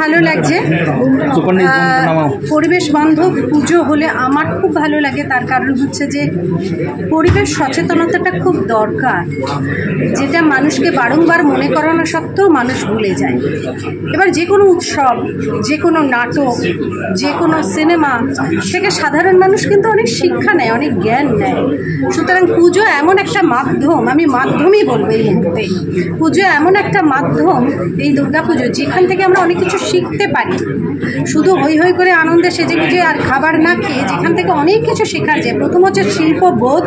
ভালো লাগছে। পরিবেশ বান্ধব পুজো হলে আমার খুব ভালো লাগে, তার কারণ হচ্ছে যে পরিবেশ সচেতনতাটা খুব দরকার, যেটা মানুষকে বারংবার মনে করানো সত্ত্বেও মানুষ ভুলে যায়। এবার যে কোনো উৎসব, যে কোনো নাটক, যে কোনো সিনেমা থেকে সাধারণ মানুষ কিন্তু অনেক শিক্ষা নেয়, অনেক জ্ঞান নেয়। সুতরাং পুজো এমন একটা মাধ্যম, আমি মাধ্যমই বলবো এই মুহূর্তে, পুজো এমন একটা মাধ্যম, এই দুর্গাপুজো, যেখান থেকে আমরা অনেক কিছু শিখতে পারি। শুধু হই হই করে আনন্দে সেজে গুজে আর খাবার না খেয়ে যেখান থেকে অনেক কিছু শেখা যায়। প্রথম হচ্ছে শিল্পবোধ,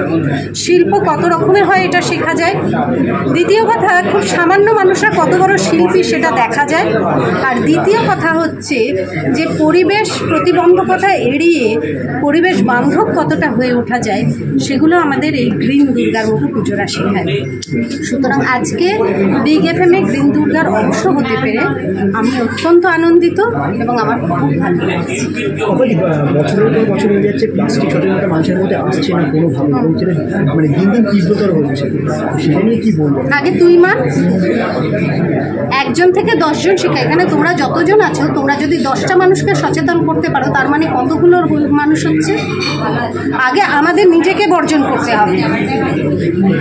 শিল্প কত রকমের হয় এটা শেখা যায়। দ্বিতীয় কথা, খুব সামান্য মানুষরা কত বড় শিল্পী সেটা দেখা যায়। আর দ্বিতীয় কথা হচ্ছে যে পরিবেশ প্রতিবন্ধকতা এড়িয়ে পরিবেশ বান্ধব কতটা হয়ে ওঠা যায়, সেগুলো আমাদের এই গ্রিন দুর্গার মতো পুজোরা শেখায়। সুতরাং আজকে বিগ এফএমে গ্রিন দুর্গার অংশ হতে পেরে আমি অত্যন্ত আনন্দিত এবং আমার খুব ভালো লাগছে। বছরের পর বছর হয়ে যাচ্ছে, প্লাস্টিক সচেতনতা মানুষের মধ্যে আসছে না কোনোভাবে, এবং সেটা মানে দিন দিন তীব্রতর হচ্ছে, সেটা নিয়ে কী বলবো? আগে তুই মান, একজন থেকে 10 জন শেখা। এখানে তোমরা যতজন আছো, তোমরা যদি 10টা মানুষকে সচেতন করতে পারো, তার মানে কতগুলো মানুষ হচ্ছে? আগে আমাদের নিজেকে বর্জন করতে হবে,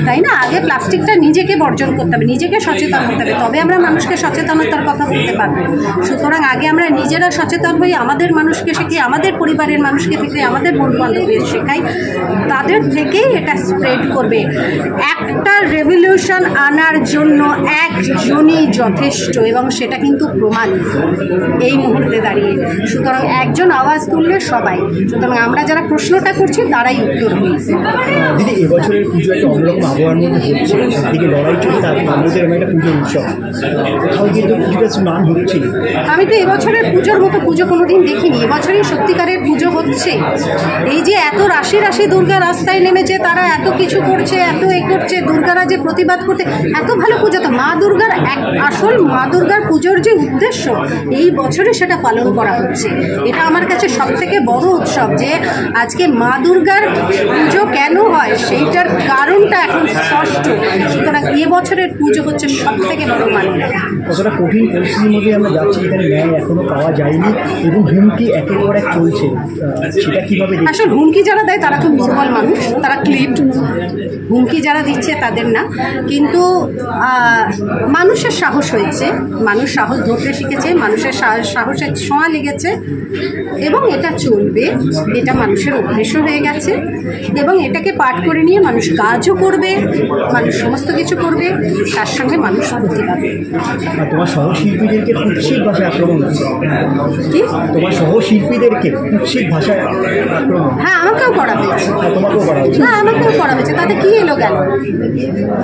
তাই না? আগে প্লাস্টিকটা নিজেকে বর্জন করতে হবে, নিজেকে সচেতন করতে হবে, তবে আমরা মানুষকে সচেতনতার কথা বলতে পারবো। সুতরাং আগে আমরা নিজেরা সচেতন হই, আমাদের মানুষকে শেখাই, আমাদের পরিবারের মানুষকে থেকে, আমাদের বন্ধু বান্ধবদের শেখাই, তাদের থেকেই এটা স্প্রেড করবে। একটা রেভলিউশন আনার জন্য একজনই যথেষ্ট, এবং সেটা কিন্তু প্রমাণ এই মুহূর্তে দাঁড়িয়ে। সুতরাং একজন আওয়াজ তুললে সবাই, সুতরাং আমরা যারা প্রশ্নটা করছি তারাই উত্তর হই। দিদি, এবছরের পুজো একটা অন্যরকম আবহাওয়ার মধ্যে হচ্ছে, একদিকে লড়াই চলছে, তার বাংলাদেশের একটা পুজোর উৎসব, কোথাও গিয়ে তো পুজোটা স্নান হচ্ছে। আমি তো এবছরের পুজোর মতো পুজো কোনোদিন দেখিনি। এবছরই সত্যিকারের পুজো হচ্ছে। এই যে এত রাশি রাশি দুর্গা রাস্তায় নেমেছে, তারা এত কিছু করছে, এত এ করছে, দুর্গারা যে প্রতিবাদ করতে, এত ভালো পুজো। তো মা দুর্গার আসল মা দুর্গার পুজোর যে উদ্দেশ্য, এই বছরে সেটা পালন করা হচ্ছে। এটা আমার কাছে সবথেকে বড় উৎসব, যে আজকে মা দুর্গার পুজো কেন হয় সেইটার কারণটা এখন স্পষ্ট। সুতরাং এবছরের পুজো হচ্ছে সবথেকে বড় মানে। কতটা কঠিন পরিস্থিতির মধ্যে আমরা যাচ্ছি, এখানে ন্যায় এখনো পাওয়া যায়নি, এবং হুমকি একের পর এক চলছে, সেটা কীভাবে? আসলে হুমকি যারা দেয় তারা খুব দুর্বল মানুষ, তারা ক্লিপ্ট। হুমকি যারা দিচ্ছে তাদের না, কিন্তু মানুষের সাহস হয়েছে, মানুষ সাহস ধরতে শিখেছে, মানুষের সাহসের ছোঁয়া লেগেছে, এবং এটা চলবে। এটা মানুষের অভ্যেসও হয়ে গেছে, এবং এটাকে পাঠ করে নিয়ে মানুষ কাজও করবে, মানুষ সমস্ত কিছু করবে, তার সঙ্গে মানুষ প্রতিবাদ। তোমার সহশিল্পীদেরকে কুৎসিত ভাষায় আক্রমণ হচ্ছে কি? তোমার সহশিল্পীদেরকে কুৎসিত ভাষায় আক্রমণ? হ্যাঁ, আমাকেও করা হয়েছে। তোমাকেও করা হয়েছে? না, আমাকেও করা হয়েছে। তাতে কি এলো গেল?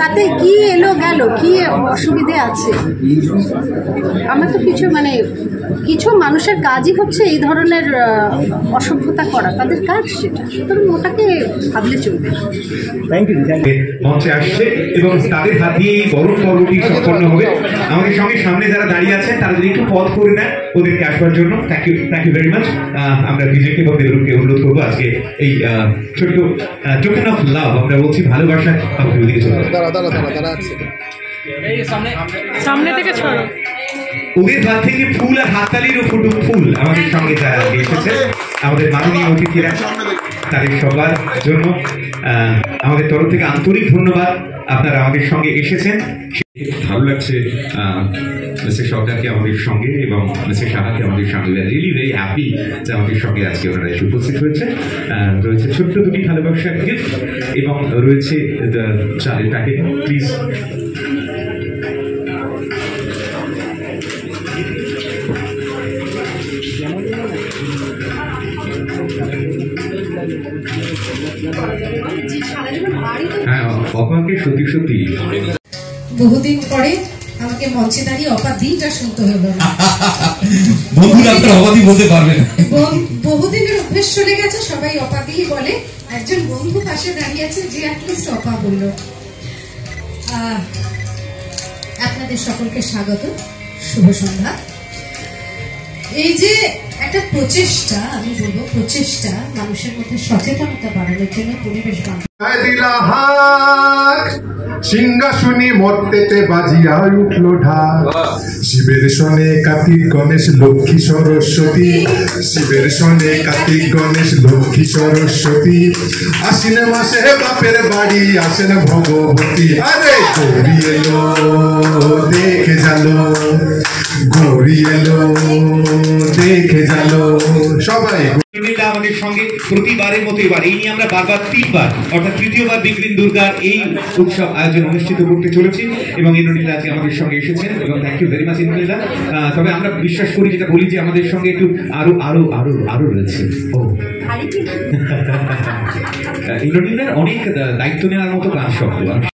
তাতে কি এলো গেল? কি অসুবিধে আছে? আমার তো কিছু কিছু মানুষের কাজই হচ্ছে এই ধরনের অসভ্যতা করা, তাদের কাজ সেটা। সুতরাং ওটাকে ভাবলে চলবে। Thank you. মঞ্চে আসছে এবং তাদের হাত দিয়ে এই বরণ পর্বটি সম্পন্ন হবে। আমাদের সঙ্গে সামনে যারা দাঁড়িয়ে আছেন তারা যদি একটু পথ করে নেন ওদেরকে আসবার জন্য। Thank you very much. আমরা বিজয়কে এবং দেবরূপকে অনুরোধ করবো আজকে এই ছোট্ট টোকেন অফ লাভ, আমরা বলছি ভালোবাসা, আমাদের ওদিকে চলে সামনে থেকে ছড়ো। ওদের হাত থেকে ফুল আর হাততালির ফুটু ফুল আমাদের সঙ্গে যারা এসেছে, আমাদের মাননীয় অতিথিরা, তাদের সবার জন্য আমাদের তরফ থেকে আন্তরিক ধন্যবাদ। আপনারা আমাদের সঙ্গে এসেছেন, ভালো লাগছে মিস্টার সরকারকে আমাদের সঙ্গে এবং মিস্টার সাহাকে আমাদের সঙ্গে। রিয়েলি ভেরি হ্যাপি যে আমাদের সঙ্গে আজকে ওনারা এসে উপস্থিত হয়েছে। রয়েছে ছোট্ট দুটি ভালোবাসার গিফট এবং রয়েছে চালের প্যাকেট। প্লিজ হ্যাঁ, অপাকে সত্যি সত্যি বহুদিন পরে আমাকে মঞ্চে দাঁড়িয়ে অপাদিটা শুনতে হলো না। বন্ধুরা তো অপাদি বলতে পারবে না, বহুদিনের অভ্যেস চলে গেছে, সবাই অপাদি বলে। একজন বন্ধু পাশে দাঁড়িয়ে আছে যে অ্যাটলিস্ট অপা বলল। আপনাদের সকলকে স্বাগত, শুভ সন্ধ্যা। এই যে একটা প্রচেষ্টা, আমি বলবো প্রচেষ্টা, মানুষের মধ্যে সচেতনতা বাড়ানোর জন্য পরিবেশ বান্ধব সিংহাসনী মর্তেতে বাজিয়া উঠল ঢাক শিবের সনে কার্তিক গণেশ লক্ষ্মী সরস্বতী শিবের সনে কার্তিক গণেশ লক্ষ্মী সরস্বতী আশ্বিন মাসে বাপের বাড়ি আসেন ভগবতী আরে গৌরী এলো দেখে জালো গৌরী এলো দেখে জালো সবাই নীলা আমাদের সঙ্গে প্রতিবারের মতো এবার এই নিয়ে আমরা বারবার 3বার অর্থাৎ তৃতীয়বার বিগ্রিন দুর্গার এই উৎসব আয়োজন অনুষ্ঠিত করতে চলেছি এবং ইন্দ্রনীলা আজকে আমাদের সঙ্গে এসেছেন এবং thank you very much Indranila. তবে আমরা বিশ্বাস করি যেটা বলি যে আমাদের সঙ্গে একটু আরো আরো আরো আরো রয়েছে ইন্দ্রনীলার অনেক দায়িত্ব নেওয়ার মতো কাজ শব্দ